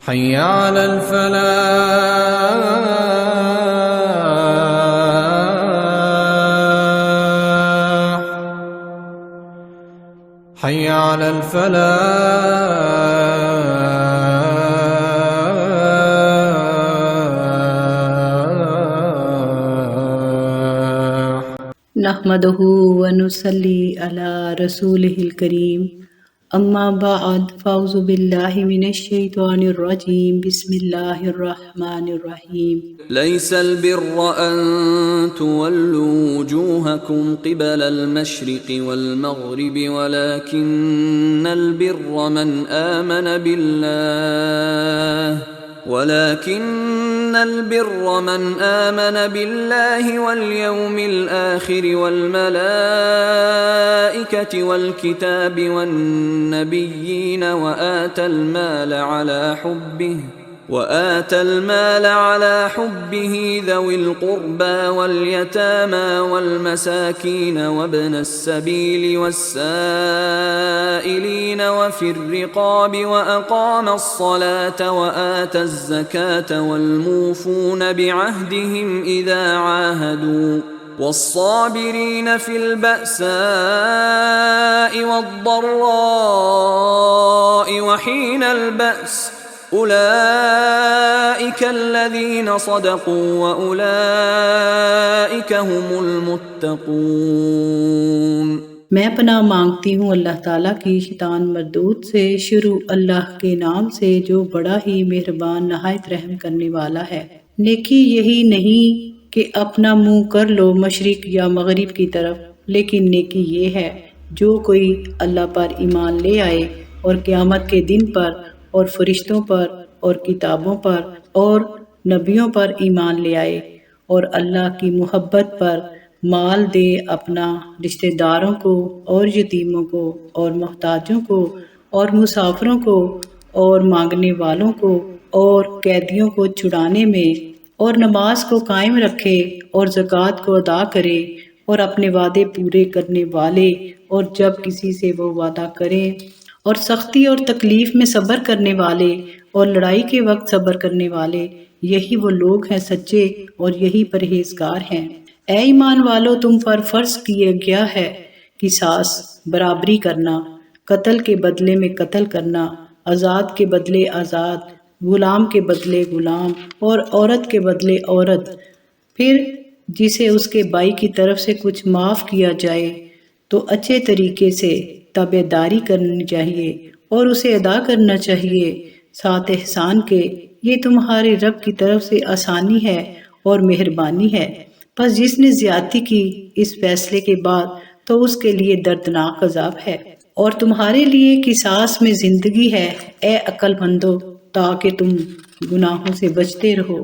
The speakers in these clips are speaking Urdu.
حي على الفلاح حي على الفلاح. نحمدہ ونصلی علی رسولہ الکریم، اما بعد فاعوذ باللہ من الشیطان الرجیم، بسم اللہ الرحمن الرحیم۔ ليس البر أن تولوا وجوهكم قبل المشرق والمغرب ولكن البر من آمن بالله واليوم الآخر والملائكة والكتاب والنبيين وآتى المال على حبه ذوي القربى واليتامى والمساكين وابن السبيل والسائلين وفي الرقاب وأقام الصلاة وآتى الزكاة والموفون بعهدهم إذا عاهدوا والصابرين في البأساء والضراء وحين البأس أولئك الذين صدقوا وأولئك هم المتقون۔ میں پناہ مانگتی ہوں اللہ تعالیٰ کی شیطان مردود سے۔ شروع اللہ کے نام سے جو بڑا ہی مہربان نہایت رحم کرنے والا ہے۔ نیکی یہی نہیں کہ اپنا منہ کر لو مشرق یا مغرب کی طرف، لیکن نیکی یہ ہے جو کوئی اللہ پر ایمان لے آئے اور قیامت کے دن پر اور فرشتوں پر اور کتابوں پر اور نبیوں پر ایمان لے آئے اور اللہ کی محبت پر مال دے اپنا رشتہ داروں کو اور یتیموں کو اور محتاجوں کو اور مسافروں کو اور مانگنے والوں کو اور قیدیوں کو چھڑانے میں، اور نماز کو قائم رکھے اور زکوٰۃ کو ادا کرے اور اپنے وعدے پورے کرنے والے، اور جب کسی سے وہ وعدہ کریں، اور سختی اور تکلیف میں صبر کرنے والے اور لڑائی کے وقت صبر کرنے والے، یہی وہ لوگ ہیں سچے اور یہی پرہیزگار ہیں۔ اے ایمان والو، تم پر فرض کیا گیا ہے قصاص، برابری کرنا، قتل کے بدلے میں قتل کرنا، آزاد کے بدلے آزاد، غلام کے بدلے غلام، اور عورت کے بدلے عورت۔ پھر جسے اس کے بھائی کی طرف سے کچھ معاف کیا جائے تو اچھے طریقے سے تابع داری کرنی چاہیے اور اسے ادا کرنا چاہیے ساتھ احسان کے۔ یہ تمہارے رب کی طرف سے آسانی ہے اور مہربانی ہے۔ پس جس نے زیادتی کی اس فیصلے کے بعد تو اس کے لیے دردناک عذاب ہے، اور تمہارے لیے قصاص میں زندگی ہے اے عقل مندو، تاکہ تم گناہوں سے بچتے رہو۔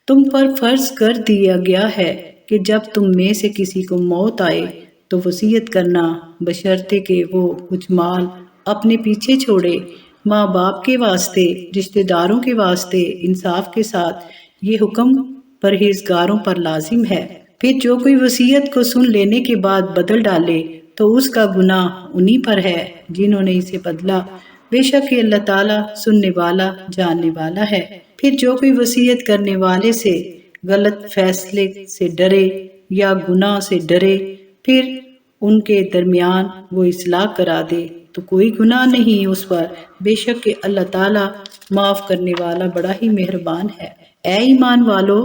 تم پر فرض کر دیا گیا ہے کہ جب تم میں سے کسی کو موت آئے تو وصیت کرنا، بشرطے کہ وہ کچھ مال اپنے پیچھے چھوڑے، ماں باپ کے واسطے، رشتہ داروں کے واسطے، انصاف کے ساتھ۔ یہ حکم پرہیزگاروں پر لازم ہے۔ پھر جو کوئی وصیت کو سن لینے کے بعد بدل ڈالے تو اس کا گناہ انہی پر ہے جنہوں نے اسے بدلا، بے شک یہ اللہ تعالیٰ سننے والا جاننے والا ہے۔ پھر جو کوئی وصیت کرنے والے سے غلط فیصلے سے ڈرے یا گناہ سے ڈرے، پھر ان کے درمیان وہ اصلاح کرا دے تو کوئی گناہ نہیں اس پر، بے شک کہ اللہ تعالیٰ معاف کرنے والا بڑا ہی مہربان ہے۔ اے ایمان والو،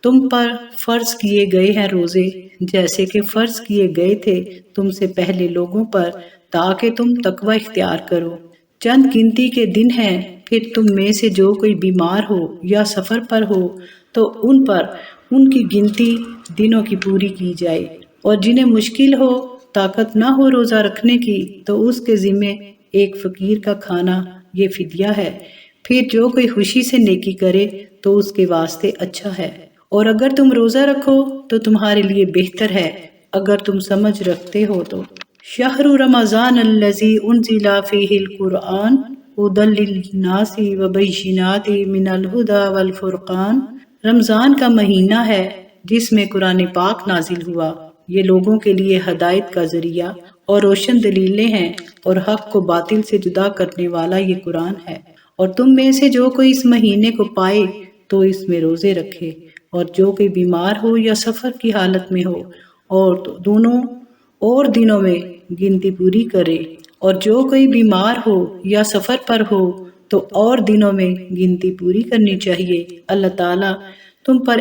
تم پر فرض کیے گئے ہیں روزے جیسے کہ فرض کیے گئے تھے تم سے پہلے لوگوں پر، تاکہ تم تقوی اختیار کرو۔ چند گنتی کے دن ہیں، پھر تم میں سے جو کوئی بیمار ہو یا سفر پر ہو تو ان پر ان کی گنتی دنوں کی پوری کی جائے، اور جنہیں مشکل ہو، طاقت نہ ہو روزہ رکھنے کی، تو اس کے ذمے ایک فقیر کا کھانا یہ فدیہ ہے۔ پھر جو کوئی خوشی سے نیکی کرے تو اس کے واسطے اچھا ہے، اور اگر تم روزہ رکھو تو تمہارے لیے بہتر ہے اگر تم سمجھ رکھتے ہو تو۔ شہر رمضان الذی انزل فیہ القرآن ھدی للناس وبینات من الھدی والفرقان، رمضان کا مہینہ ہے جس میں قرآن پاک نازل ہوا، یہ لوگوں کے لیے ہدایت کا ذریعہ اور روشن دلیلیں ہیں، اور حق کو باطل سے جدا کرنے والا یہ قرآن ہے۔ اور تم میں سے جو کوئی اس مہینے کو پائے تو اس میں روزے رکھے، اور جو کوئی بیمار ہو یا سفر کی حالت میں ہو اور تو دونوں اور دنوں میں گنتی پوری کرے، اور جو کوئی بیمار ہو یا سفر پر ہو تو اور دنوں میں گنتی پوری کرنی چاہیے۔ اللہ تعالیٰ تم پر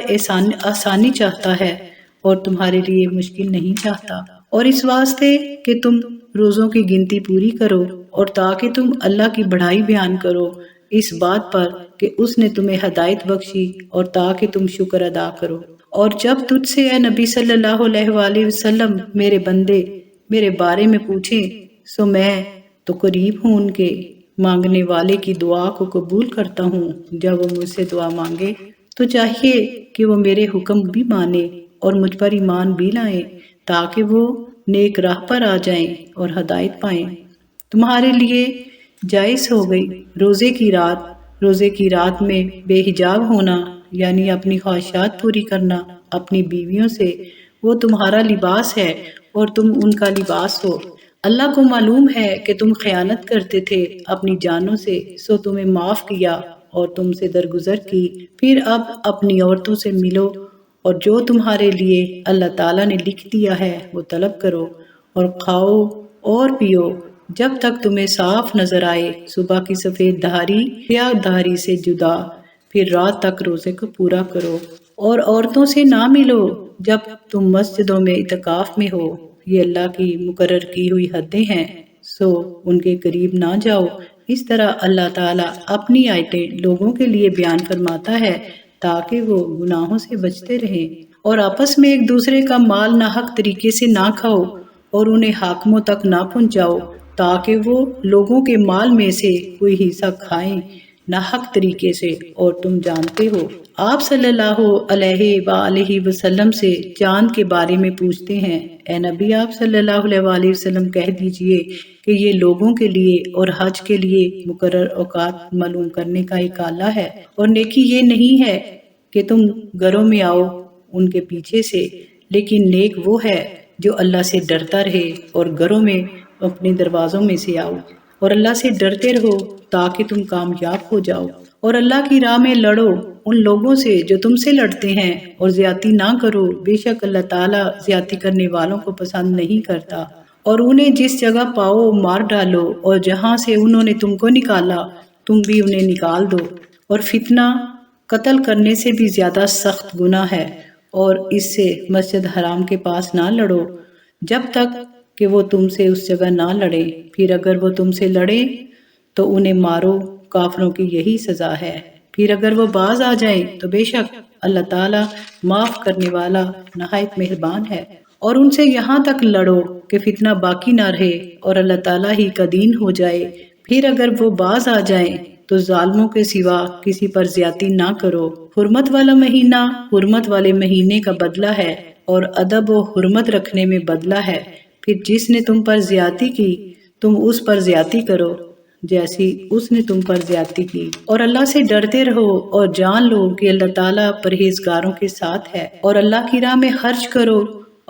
آسانی چاہتا ہے اور تمہارے لیے مشکل نہیں چاہتا، اور اس واسطے کہ تم روزوں کی گنتی پوری کرو اور تاکہ تم اللہ کی بڑائی بیان کرو اس بات پر کہ اس نے تمہیں ہدایت بخشی، اور تاکہ تم شکر ادا کرو۔ اور جب تجھ سے اے نبی صلی اللہ علیہ وآلہ وسلم میرے بندے میرے بارے میں پوچھیں، سو میں تو قریب ہوں ان کے مانگنے والے کی دعا کو قبول کرتا ہوں۔ جب وہ مجھ سے دعا مانگے تو چاہیے کہ وہ میرے حکم بھی مانے اور مجھ پر ایمان بھی لائیں، تاکہ وہ نیک راہ پر آ جائیں اور ہدایت پائیں۔ تمہارے لیے جائز ہو گئی روزے کی رات میں بے حجاب ہونا، یعنی اپنی خواہشات پوری کرنا اپنی بیویوں سے، وہ تمہارا لباس ہے اور تم ان کا لباس ہو۔ اللہ کو معلوم ہے کہ تم خیانت کرتے تھے اپنی جانوں سے، سو تمہیں معاف کیا اور تم سے درگزر کی۔ پھر اب اپنی عورتوں سے ملو اور جو تمہارے لیے اللہ تعالیٰ نے لکھ دیا ہے وہ طلب کرو، اور کھاؤ اور پیو جب تک تمہیں صاف نظر آئے، صبح کی سفید دھاری سیاہ دھاری سے جدا، پھر رات تک روزے کو پورا کرو۔ اور عورتوں سے نہ ملو جب تم مسجدوں میں اعتکاف میں ہو، یہ اللہ کی مقرر کی ہوئی حدیں ہیں، سو ان کے قریب نہ جاؤ۔ اس طرح اللہ تعالیٰ اپنی آیتیں لوگوں کے لیے بیان فرماتا ہے تاکہ وہ گناہوں سے بچتے رہیں، اور آپس میں ایک دوسرے کا مال ناحق طریقے سے نہ کھاؤ اور انہیں حاکموں تک نہ پہنچاؤ تاکہ وہ لوگوں کے مال میں سے کوئی حصہ کھائیں ناحق طریقے سے، اور تم جانتے ہو۔ آپ صلی اللہ علیہ وآلہ وسلم سے چاند کے بارے میں پوچھتے ہیں، اے نبی آپ صلی اللہ علیہ وآلہ وسلم کہہ دیجئے کہ یہ لوگوں کے لیے اور حج کے لیے مقرر اوقات معلوم کرنے کا ایک آلہ ہے، اور نیکی یہ نہیں ہے کہ تم گھروں میں آؤ ان کے پیچھے سے، لیکن نیک وہ ہے جو اللہ سے ڈرتا رہے اور گھروں میں اپنے دروازوں میں سے آؤ، اور اللہ سے ڈرتے رہو تاکہ تم کامیاب ہو جاؤ، اور اللہ کی راہ میں لڑو ان لوگوں سے جو تم سے لڑتے ہیں، اور زیادتی نہ کرو، بے شک اللہ تعالیٰ زیادتی کرنے والوں کو پسند نہیں کرتا۔ اور انہیں جس جگہ پاؤ مار ڈالو، اور جہاں سے انہوں نے تم کو نکالا تم بھی انہیں نکال دو، اور فتنہ قتل کرنے سے بھی زیادہ سخت گناہ ہے، اور اس سے مسجد حرام کے پاس نہ لڑو جب تک کہ وہ تم سے اس جگہ نہ لڑیں، پھر اگر وہ تم سے لڑیں تو انہیں مارو، کافروں کی یہی سزا ہے۔ پھر اگر وہ باز آ جائیں تو بے شک اللہ تعالیٰ معاف کرنے والا نہایت مہربان ہے۔ اور ان سے یہاں تک لڑو کہ فتنہ باقی نہ رہے اور اللہ تعالیٰ ہی کا دین ہو جائے۔ پھر اگر وہ باز آ جائیں تو ظالموں کے سوا کسی پر زیادتی نہ کرو۔ حرمت والا مہینہ حرمت والے مہینے کا بدلہ ہے، اور ادب و حرمت رکھنے میں بدلہ ہے۔ پھر جس نے تم پر زیادتی کی تم اس پر زیادتی کرو جیسی اس نے تم پر زیادتی کی، اور اللہ سے ڈرتے رہو اور جان لو کہ اللہ تعالیٰ پرہیزگاروں کے ساتھ ہے۔ اور اللہ کی راہ میں خرچ کرو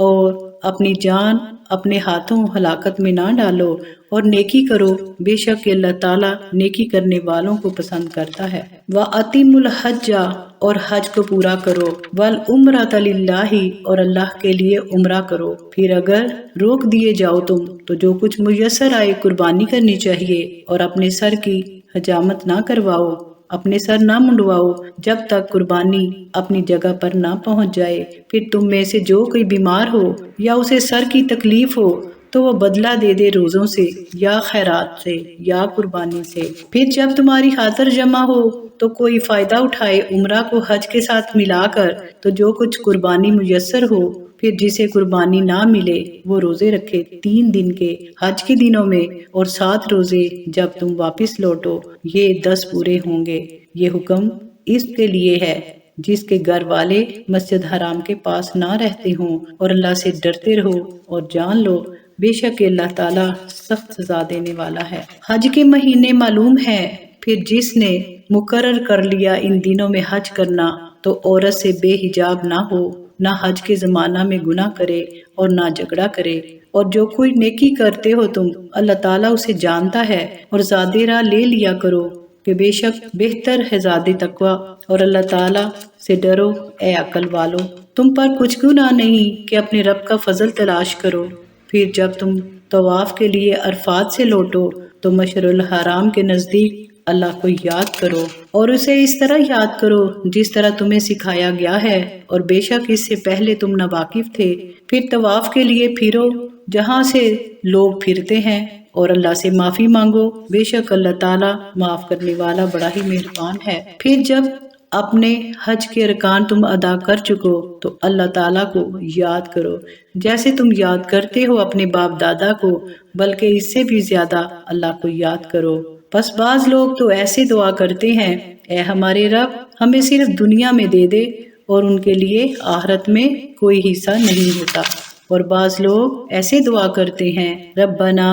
اور اپنی جان اپنے ہاتھوں ہلاکت میں نہ ڈالو، اور نیکی کرو، بے شک اللہ تعالیٰ نیکی کرنے والوں کو پسند کرتا ہے۔ وَأَتِمُّ الْحَجَّ، اور حج کو پورا کرو، وَالْعُمْرَةَ لِلَّهِ، اور اللہ کے لیے عمرہ کرو۔ پھر اگر روک دیے جاؤ تم تو جو کچھ میسر آئے قربانی کرنی چاہیے، اور اپنے سر کی حجامت نہ کرواؤ، اپنے سر نہ منڈواؤ جب تک قربانی اپنی جگہ پر نہ پہنچ جائے۔ پھر تم میں سے جو کوئی بیمار ہو یا اسے سر کی تکلیف ہو تو وہ بدلہ دے دے روزوں سے یا خیرات سے یا قربانی سے۔ پھر جب تمہاری خاطر جمع ہو تو کوئی فائدہ اٹھائے عمرہ کو حج کے ساتھ ملا کر، تو جو کچھ قربانی میسر ہو۔ پھر جسے قربانی نہ ملے وہ روزے رکھے 3 دن کے حج کے دنوں میں، اور 7 روزے جب تم واپس لوٹو، یہ 10 پورے ہوں گے۔ یہ حکم اس کے لیے ہے جس کے گھر والے مسجد حرام کے پاس نہ رہتے ہوں، اور اللہ سے ڈرتے رہو اور جان لو بے شک اللہ تعالیٰ سخت سزا دینے والا ہے۔ حج کے مہینے معلوم ہے، پھر جس نے مقرر کر لیا ان دنوں میں حج کرنا تو عورت سے بے حجاب نہ ہو، نہ حج کے زمانہ میں گناہ کرے اور نہ جھگڑا کرے۔ اور جو کوئی نیکی کرتے ہو تم، اللہ تعالیٰ اسے جانتا ہے، اور زیادہ راہ لے لیا کرو کہ بے شک بہتر ہے زیادہ تقوی اور اللہ تعالیٰ سے ڈرو اے عقل والو۔ تم پر کچھ گناہ نہیں کہ اپنے رب کا فضل تلاش کرو، پھر جب تم طواف کے لیے عرفات سے لوٹو تو مشعر الحرام کے نزدیک اللہ کو یاد کرو اور اسے اس طرح یاد کرو جس طرح تمہیں سکھایا گیا ہے، اور بے شک اس سے پہلے تم ناواقف تھے۔ پھر طواف کے لیے پھرو جہاں سے لوگ پھرتے ہیں اور اللہ سے معافی مانگو، بے شک اللہ تعالیٰ معاف کرنے والا بڑا ہی مہربان ہے۔ پھر جب اپنے حج کے ارکان تم ادا کر چکو تو اللہ تعالیٰ کو یاد کرو جیسے تم یاد کرتے ہو اپنے باپ دادا کو، بلکہ اس سے بھی زیادہ اللہ کو یاد کرو۔ بس بعض لوگ تو ایسے دعا کرتے ہیں، اے ہمارے رب ہمیں صرف دنیا میں دے دے اور ان کے لیے آخرت میں کوئی حصہ نہیں ہوتا، اور بعض لوگ ایسے دعا کرتے ہیں، ربنا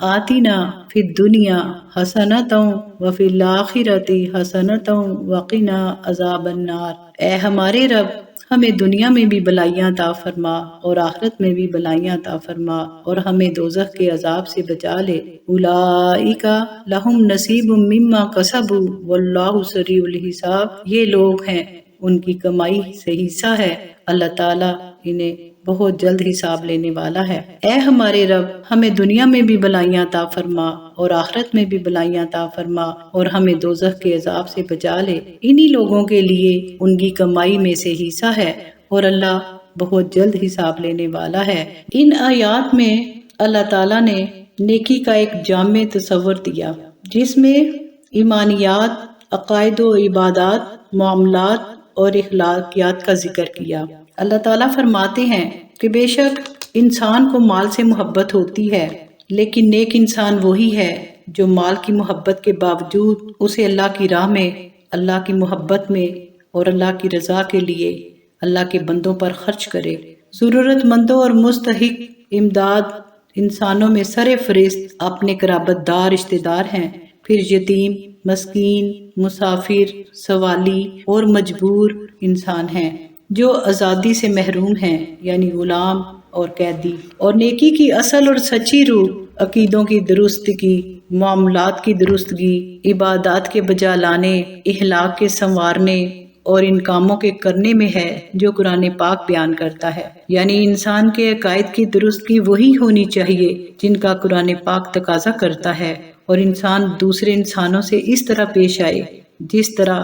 آتنا فی الدنیا حسنۃ وفی الآخرۃ حسنۃ وقنا عذاب النار، اے ہمارے رب ہمیں دنیا میں بھی بلائیاں عطا فرما اور آخرت میں بھی بلائیاں عطا فرما اور ہمیں دوزخ کے عذاب سے بچا لے۔ اولئک لہم نصیب مما کسبوا واللہ سریع الحساب، یہ لوگ ہیں ان کی کمائی سے حصہ ہے، اللہ تعالیٰ انہیں بہت جلد حساب لینے والا ہے۔ اے ہمارے رب ہمیں دنیا میں بھی بلائیاں عطا فرما اور آخرت میں بھی بلائیاں عطا فرما اور ہمیں دوزخ کے عذاب سے بچا لے، انہی لوگوں کے لیے ان کی کمائی میں سے حصہ ہے اور اللہ بہت جلد حساب لینے والا ہے۔ ان آیات میں اللہ تعالیٰ نے نیکی کا ایک جامع تصور دیا جس میں ایمانیات، عقائد و عبادات، معاملات اور اخلاقیات کا ذکر کیا۔ اللہ تعالیٰ فرماتے ہیں کہ بے شک انسان کو مال سے محبت ہوتی ہے، لیکن نیک انسان وہی ہے جو مال کی محبت کے باوجود اسے اللہ کی راہ میں، اللہ کی محبت میں اور اللہ کی رضا کے لیے اللہ کے بندوں پر خرچ کرے۔ ضرورت مندوں اور مستحق امداد انسانوں میں سر فہرست اپنے قرابت دار رشتہ دار ہیں، پھر یتیم، مسکین، مسافر، سوالی اور مجبور انسان ہیں جو آزادی سے محروم ہیں، یعنی غلام اور قیدی۔ اور نیکی کی اصل اور سچی روح عقیدوں کی درستگی، معاملات کی درستگی، عبادات کے بجا لانے، اخلاق کے سنوارنے اور ان کاموں کے کرنے میں ہے جو قرآن پاک بیان کرتا ہے، یعنی انسان کے عقائد کی درستگی وہی ہونی چاہیے جن کا قرآن پاک تقاضا کرتا ہے، اور انسان دوسرے انسانوں سے اس طرح پیش آئے جس طرح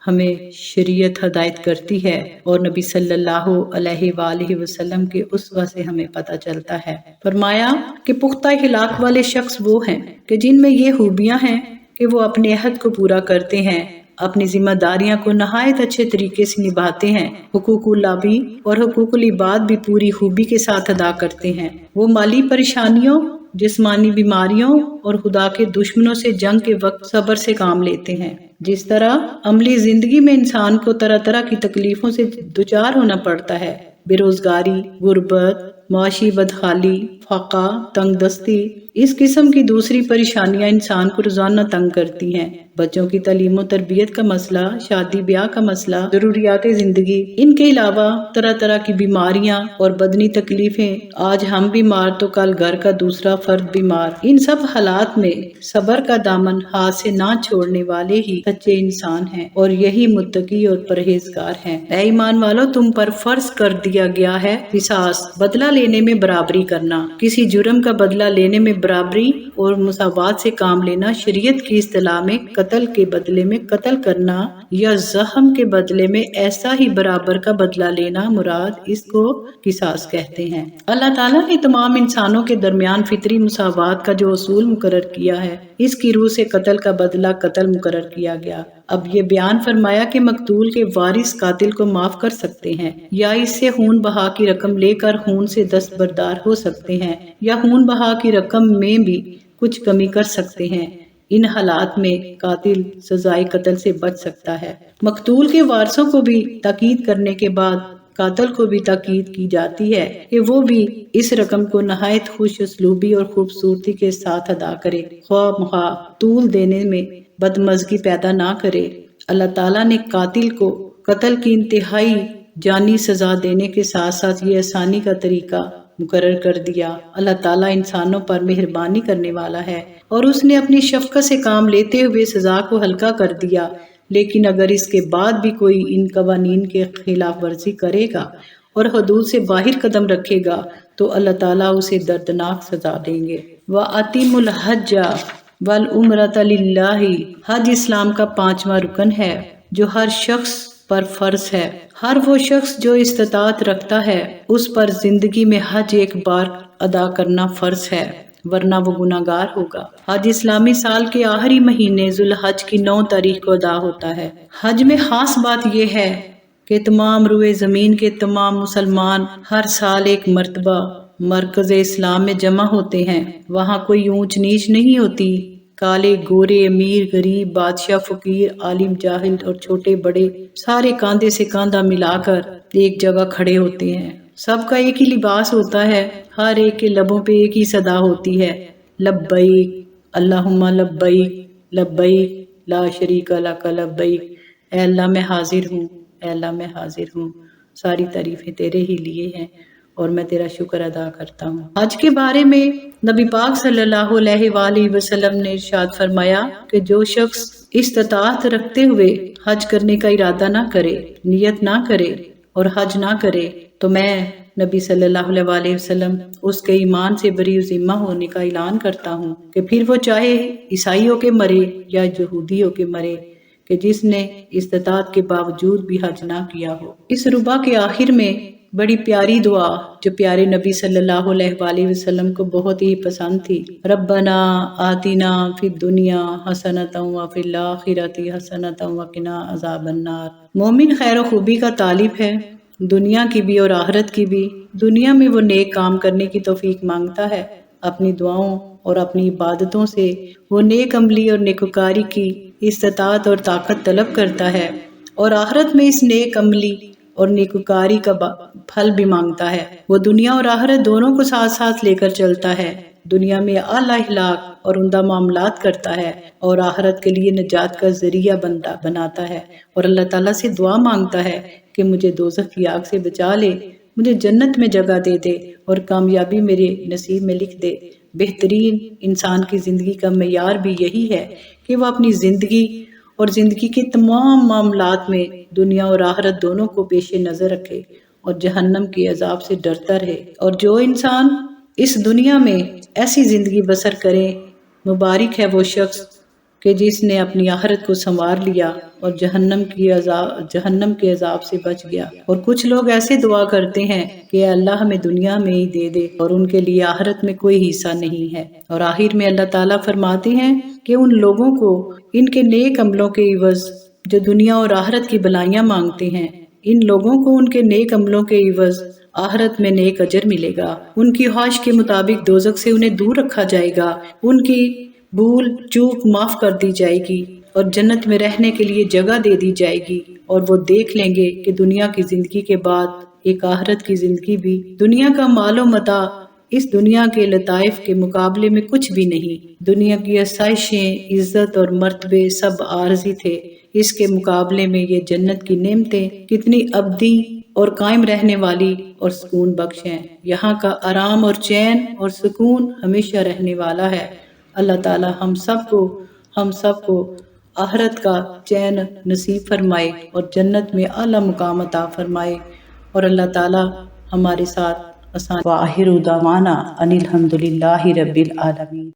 ہمیں شریعت ہدایت کرتی ہے اور نبی صلی اللہ علیہ وآلہ وسلم کے اسوہ سے ہمیں پتہ چلتا ہے۔ فرمایا کہ پختہ اخلاق والے شخص وہ ہیں کہ جن میں یہ خوبیاں ہیں کہ وہ اپنے عہد کو پورا کرتے ہیں، اپنی ذمہ داریاں کو نہایت اچھے طریقے سے نبھاتے ہیں، حقوق اللہ بھی اور حقوق العباد بھی پوری خوبی کے ساتھ ادا کرتے ہیں، وہ مالی پریشانیوں، جسمانی بیماریوں اور خدا کے دشمنوں سے جنگ کے وقت صبر سے کام لیتے ہیں۔ جس طرح عملی زندگی میں انسان کو طرح طرح کی تکلیفوں سے دوچار ہونا پڑتا ہے، بے روزگاری، غربت، معاشی بدحالی، فقر، تنگ دستی، اس قسم کی دوسری پریشانیاں انسان کو روزانہ تنگ کرتی ہیں۔ بچوں کی تعلیم و تربیت کا مسئلہ، شادی بیاہ کا مسئلہ، ضروریات زندگی، ان کے علاوہ طرح طرح کی بیماریاں اور بدنی تکلیفیں، آج ہم بیمار تو کل گھر کا دوسرا فرد بیمار، ان سب حالات میں صبر کا دامن ہاتھ سے نہ چھوڑنے والے ہی سچے انسان ہیں اور یہی متقی اور پرہیزگار ہیں۔ اے ایمان والو، تم پر فرض کر دیا گیا ہے قصاص، بدلہ لینے میں برابری کرنا، کسی جرم کا بدلہ لینے میں برابری اور مساوات سے کام لینا۔ شریعت کی اصطلاح میں قتل کے بدلے میں قتل کرنا یا زخم کے بدلے میں ایسا ہی برابر کا بدلہ لینا مراد، اس کو قصاص کہتے ہیں۔ اللہ تعالیٰ نے تمام انسانوں کے درمیان فطری مساوات کا جو اصول مقرر کیا ہے، اس کی روح سے قتل کا بدلہ قتل مقرر کیا گیا۔ اب یہ بیان فرمایا کہ مقتول کے وارث قاتل کو معاف کر سکتے ہیں یا اس سے خون بہا کی رقم لے کر خون سے دستبردار ہو سکتے ہیں یا خون بہا کی رقم میں بھی کچھ کمی کر سکتے ہیں۔ ان حالات میں قاتل سزائے قتل سے بچ سکتا ہے۔ مقتول کے وارثوں کو بھی تاکید کرنے کے بعد قاتل کو بھی تاکید کی جاتی ہے کہ وہ بھی اس رقم کو نہایت خوش اسلوبی اور خوبصورتی کے ساتھ ادا کرے، خواہ مخواہ طول دینے میں بدمزگی پیدا نہ کرے۔ اللہ تعالیٰ نے قاتل کو قتل کی انتہائی جانی سزا دینے کے ساتھ ساتھ یہ آسانی کا طریقہ مقرر کر دیا۔ اللہ تعالیٰ انسانوں پر مہربانی کرنے والا ہے اور اس نے اپنی شفقت سے کام لیتے ہوئے سزا کو ہلکا کر دیا، لیکن اگر اس کے بعد بھی کوئی ان قوانین کے خلاف ورزی کرے گا اور حدود سے باہر قدم رکھے گا تو اللہ تعالیٰ اسے دردناک سزا دیں گے۔ وَأَتِمُّ الْحَجَّ وَالْعُمْرَةَ لِلَّهِ، حج اسلام کا 5واں رکن ہے جو ہر شخص پر فرض ہے۔ ہر وہ شخص جو استطاعت رکھتا ہے اس پر زندگی میں حج ایک بار ادا کرنا فرض ہے، ورنہ وہ گناہگار ہوگا۔ حج اسلامی سال کے آخری مہینے ذوالحج کی 9 تاریخ کو ادا ہوتا ہے۔ حج میں خاص بات یہ ہے کہ تمام روئے زمین کے تمام مسلمان ہر سال ایک مرتبہ مرکز اسلام میں جمع ہوتے ہیں۔ وہاں کوئی اونچ نیچ نہیں ہوتی، کالے گورے، امیر غریب، بادشاہ فقیر، عالم جاہل اور چھوٹے بڑے سارے کاندھے سے کاندھا ملا کر ایک جگہ کھڑے ہوتے ہیں۔ سب کا ایک ہی لباس ہوتا ہے، ہر ایک کے لبوں پہ ایک ہی صدا ہوتی ہے، لبیک اللہم لبیک لبیک لا شریک لک لبیک، اے اللہ میں حاضر ہوں، اے اللہ میں حاضر ہوں، ساری تعریفیں تیرے ہی لیے ہیں اور میں تیرا شکر ادا کرتا ہوں۔ حج کے بارے میں نبی پاک صلی اللہ علیہ وآلہ وسلم نے ارشاد فرمایا کہ جو شخص استطاعت رکھتے ہوئے حج کرنے کا ارادہ نہ کرے، نیت نہ کرے اور حج نہ کرے تو میں نبی صلی اللہ علیہ وآلہ وسلم اس کے ایمان سے بری ذمہ ہونے کا اعلان کرتا ہوں کہ پھر وہ چاہے عیسائی ہو کے مرے یا یہودی ہو کے مرے، کہ جس نے استطاعت کے باوجود بھی حج نہ کیا ہو۔ اس ربع کے آخر میں بڑی پیاری دعا جو پیارے نبی صلی اللہ علیہ وآلہ وسلم کو بہت ہی پسند تھی، ربنا آتنا فی الدنیا حسنۃ وفی الآخرۃ حسنۃ وقنا عذاب النار۔ مومن خیر و خوبی کا طالب ہے، دنیا کی بھی اور آخرت کی بھی۔ دنیا میں وہ نیک کام کرنے کی توفیق مانگتا ہے، اپنی دعاؤں اور اپنی عبادتوں سے وہ نیک عملی اور نیکوکاری کی استطاعت اور طاقت طلب کرتا ہے، اور آخرت میں اس نیک عملی اور نیکوکاری کا پھل بھی مانگتا ہے۔ وہ دنیا اور آخرت دونوں کو ساتھ ساتھ لے کر چلتا ہے، دنیا میں اعلیٰ اخلاق اور عمدہ معاملات کرتا ہے اور آخرت کے لیے نجات کا ذریعہ بناتا ہے، اور اللہ تعالیٰ سے دعا مانگتا ہے کہ مجھے دوزخ کی آگ سے بچا لے، مجھے جنت میں جگہ دے دے اور کامیابی میرے نصیب میں لکھ دے۔ بہترین انسان کی زندگی کا معیار بھی یہی ہے کہ وہ اپنی زندگی اور زندگی کے تمام معاملات میں دنیا اور آخرت دونوں کو پیش نظر رکھے اور جہنم کے عذاب سے ڈرتا رہے۔ اور جو انسان اس دنیا میں ایسی زندگی بسر کرے، مبارک ہے وہ شخص کہ جس نے اپنی آخرت کو سنوار لیا اور جہنم کے عذاب سے بچ گیا۔ اور کچھ لوگ ایسے دعا کرتے ہیں کہ اللہ ہمیں دنیا میں ہی دے دے اور ان کے لیے آخرت میں کوئی حصہ نہیں ہے، اور آخر میں اللہ تعالیٰ فرماتے ہیں کہ ان لوگوں کو ان کے نیک عملوں کے عوض جو دنیا اور آخرت کی بھلائیاں مانگتے ہیں، ان لوگوں کو ان کے نیک عملوں کے عوض آخرت میں نیک اجر ملے گا۔ ان کی خواہش کے مطابق دوزخ سے انہیں دور رکھا جائے گا، ان کی بھول چوک معاف کر دی جائے گی اور جنت میں رہنے کے لیے جگہ دے دی جائے گی، اور وہ دیکھ لیں گے کہ دنیا کی زندگی کے بعد ایک آخرت کی زندگی بھی۔ دنیا کا مال و متاع اس دنیا کے لطائف کے مقابلے میں کچھ بھی نہیں۔ دنیا کی آسائشیں، عزت اور مرتبے سب عارضی تھے، اس کے مقابلے میں یہ جنت کی نعمتیں کتنی ابدی اور قائم رہنے والی اور سکون بخش ہیں۔ یہاں کا آرام اور چین اور سکون ہمیشہ رہنے والا ہے۔ اللہ تعالی ہم سب کو آخرت کا چین نصیب فرمائے اور جنت میں اعلیٰ مقام عطا فرمائے، اور اللہ تعالی ہمارے ساتھ آسان۔ وآخر دعوانا ان الحمد للہ رب العالمین۔